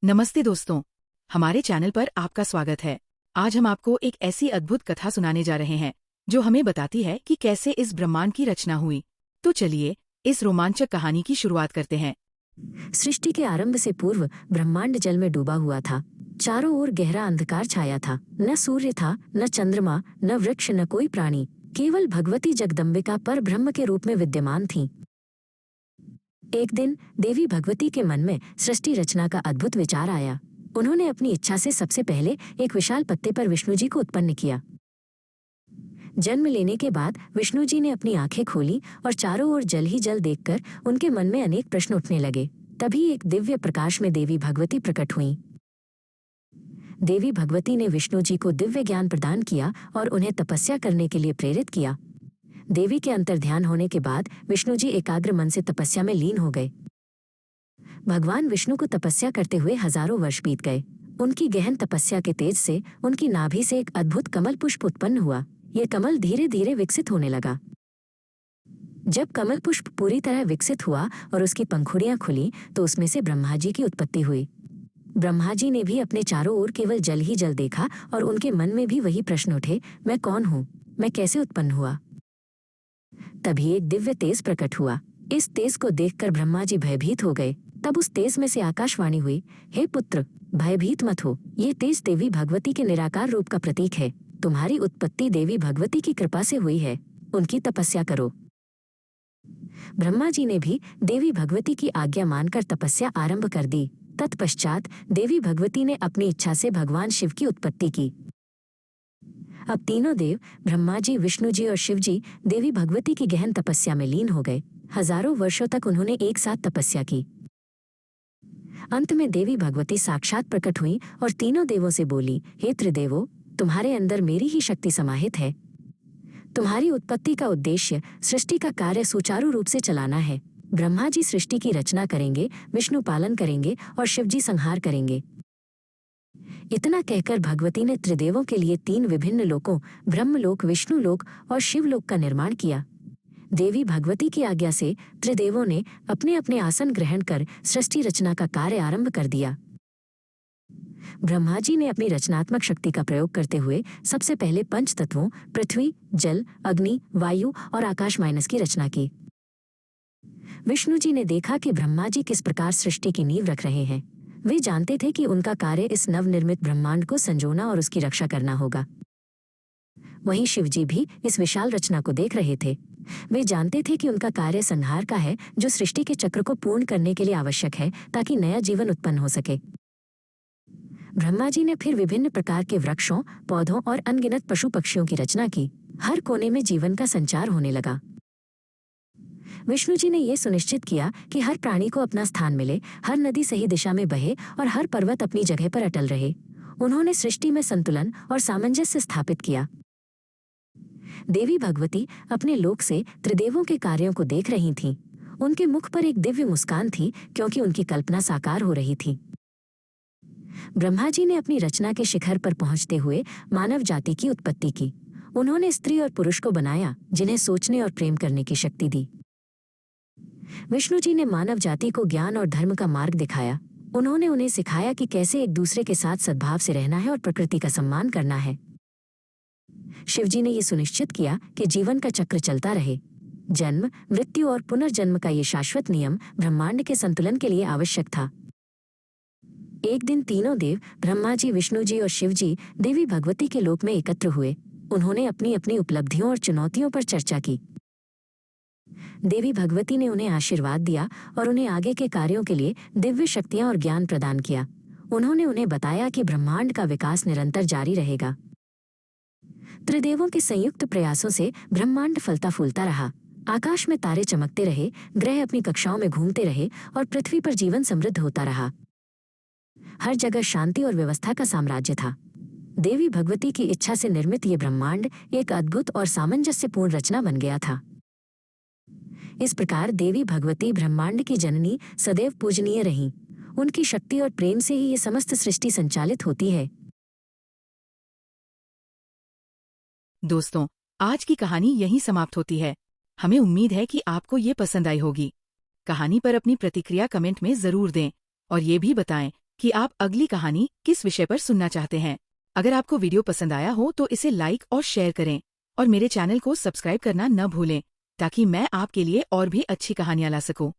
नमस्ते दोस्तों, हमारे चैनल पर आपका स्वागत है। आज हम आपको एक ऐसी अद्भुत कथा सुनाने जा रहे हैं जो हमें बताती है कि कैसे इस ब्रह्मांड की रचना हुई। तो चलिए इस रोमांचक कहानी की शुरुआत करते हैं। सृष्टि के आरंभ से पूर्व ब्रह्मांड जल में डूबा हुआ था। चारों ओर गहरा अंधकार छाया था। न सूर्य था, न चंद्रमा, न वृक्ष, न कोई प्राणी। केवल भगवती जगदम्बिका पर ब्रह्म के रूप में विद्यमान थीं। एक दिन देवी भगवती के मन में सृष्टि रचना का अद्भुत विचार आया। उन्होंने अपनी इच्छा से सबसे पहले एक विशाल पत्ते पर विष्णु जी को उत्पन्न किया। जन्म लेने के बाद विष्णु जी ने अपनी आंखें खोली और चारों ओर जल ही जल देखकर उनके मन में अनेक प्रश्न उठने लगे। तभी एक दिव्य प्रकाश में देवी भगवती प्रकट हुईं। देवी भगवती ने विष्णु जी को दिव्य ज्ञान प्रदान किया और उन्हें तपस्या करने के लिए प्रेरित किया। देवी के अंतर्ध्यान होने के बाद विष्णु जी एकाग्र मन से तपस्या में लीन हो गए। भगवान विष्णु को तपस्या करते हुए हजारों वर्ष बीत गए। उनकी गहन तपस्या के तेज से उनकी नाभि से एक अद्भुत कमल पुष्प उत्पन्न हुआ। ये कमल धीरे धीरे विकसित होने लगा। जब कमल पुष्प पूरी तरह विकसित हुआ और उसकी पंखुड़ियां खुली तो उसमें से ब्रह्मा जी की उत्पत्ति हुई। ब्रह्मा जी ने भी अपने चारों ओर केवल जल ही जल देखा और उनके मन में भी वही प्रश्न उठे, मैं कौन हूँ, मैं कैसे उत्पन्न हुआ। तभी एक दिव्य तेज प्रकट हुआ। इस तेज को देखकर ब्रह्मा जी भयभीत हो गए। तब उस तेज में से आकाशवाणी हुई, हे पुत्र, भयभीत मत हो। ये तेज देवी भगवती के निराकार रूप का प्रतीक है। तुम्हारी उत्पत्ति देवी भगवती की कृपा से हुई है। उनकी तपस्या करो। ब्रह्मा जी ने भी देवी भगवती की आज्ञा मानकर तपस्या आरंभ कर दी। तत्पश्चात देवी भगवती ने अपनी इच्छा से भगवान शिव की उत्पत्ति की। अब तीनों देव ब्रह्मा जी, विष्णु जी और शिव जी देवी भगवती की गहन तपस्या में लीन हो गए। हजारों वर्षों तक उन्होंने एक साथ तपस्या की। अंत में देवी भगवती साक्षात प्रकट हुई और तीनों देवों से बोली, हे त्रिदेवों, तुम्हारे अंदर मेरी ही शक्ति समाहित है। तुम्हारी उत्पत्ति का उद्देश्य सृष्टि का कार्य सुचारू रूप से चलाना है। ब्रह्मा जी सृष्टि की रचना करेंगे, विष्णु पालन करेंगे और शिव जी संहार करेंगे। इतना कहकर भगवती ने त्रिदेवों के लिए 3 विभिन्न लोकों, ब्रह्मलोक, विष्णुलोक और शिवलोक का निर्माण किया। देवी भगवती की आज्ञा से त्रिदेवों ने अपने अपने आसन ग्रहण कर सृष्टि रचना का कार्य आरंभ कर दिया। ब्रह्मा जी ने अपनी रचनात्मक शक्ति का प्रयोग करते हुए सबसे पहले 5 तत्वों पृथ्वी, जल, अग्नि, वायु और आकाश माइनस की रचना की। विष्णु जी ने देखा कि ब्रह्मा जी किस प्रकार सृष्टि की नींव रख रहे हैं। वे जानते थे कि उनका कार्य इस नवनिर्मित ब्रह्मांड को संजोना और उसकी रक्षा करना होगा। वहीं शिव जी भी इस विशाल रचना को देख रहे थे। वे जानते थे कि उनका कार्य संहार का है, जो सृष्टि के चक्र को पूर्ण करने के लिए आवश्यक है ताकि नया जीवन उत्पन्न हो सके। ब्रह्मा जी ने फिर विभिन्न प्रकार के वृक्षों, पौधों और अनगिनत पशु पक्षियों की रचना की। हर कोने में जीवन का संचार होने लगा। विष्णु जी ने यह सुनिश्चित किया कि हर प्राणी को अपना स्थान मिले, हर नदी सही दिशा में बहे और हर पर्वत अपनी जगह पर अटल रहे। उन्होंने सृष्टि में संतुलन और सामंजस्य स्थापित किया। देवी भगवती अपने लोक से त्रिदेवों के कार्यों को देख रही थीं। उनके मुख पर एक दिव्य मुस्कान थी क्योंकि उनकी कल्पना साकार हो रही थी। ब्रह्मा जी ने अपनी रचना के शिखर पर पहुंचते हुए मानव जाति की उत्पत्ति की। उन्होंने स्त्री और पुरुष को बनाया, जिन्हें सोचने और प्रेम करने की शक्ति दी। विष्णु जी ने मानव जाति को ज्ञान और धर्म का मार्ग दिखाया। उन्होंने उन्हें सिखाया कि कैसे एक दूसरे के साथ सद्भाव से रहना है और प्रकृति का सम्मान करना है। शिव जी ने यह सुनिश्चित किया कि जीवन का चक्र चलता रहे। जन्म, मृत्यु और पुनर्जन्म का ये शाश्वत नियम ब्रह्मांड के संतुलन के लिए आवश्यक था। एक दिन तीनों देव ब्रह्मा जी, विष्णु जी और शिव जी देवी भगवती के लोक में एकत्र हुए। उन्होंने अपनी अपनी उपलब्धियों और चुनौतियों पर चर्चा की। देवी भगवती ने उन्हें आशीर्वाद दिया और उन्हें आगे के कार्यों के लिए दिव्य शक्तियां और ज्ञान प्रदान किया। उन्होंने उन्हें बताया कि ब्रह्मांड का विकास निरंतर जारी रहेगा। त्रिदेवों के संयुक्त प्रयासों से ब्रह्मांड फलता फूलता रहा। आकाश में तारे चमकते रहे, ग्रह अपनी कक्षाओं में घूमते रहे और पृथ्वी पर जीवन समृद्ध होता रहा। हर जगह शांति और व्यवस्था का साम्राज्य था। देवी भगवती की इच्छा से निर्मित ये ब्रह्मांड एक अद्भुत और सामंजस्यपूर्ण रचना बन गया था। इस प्रकार देवी भगवती ब्रह्मांड की जननी सदैव पूजनीय रहीं। उनकी शक्ति और प्रेम से ही ये समस्त सृष्टि संचालित होती है। दोस्तों, आज की कहानी यहीं समाप्त होती है। हमें उम्मीद है कि आपको ये पसंद आई होगी। कहानी पर अपनी प्रतिक्रिया कमेंट में जरूर दें और ये भी बताएं कि आप अगली कहानी किस विषय पर सुनना चाहते हैं। अगर आपको वीडियो पसंद आया हो तो इसे लाइक और शेयर करें और मेरे चैनल को सब्सक्राइब करना न भूलें ताकि मैं आपके लिए और भी अच्छी कहानियां ला सकूं।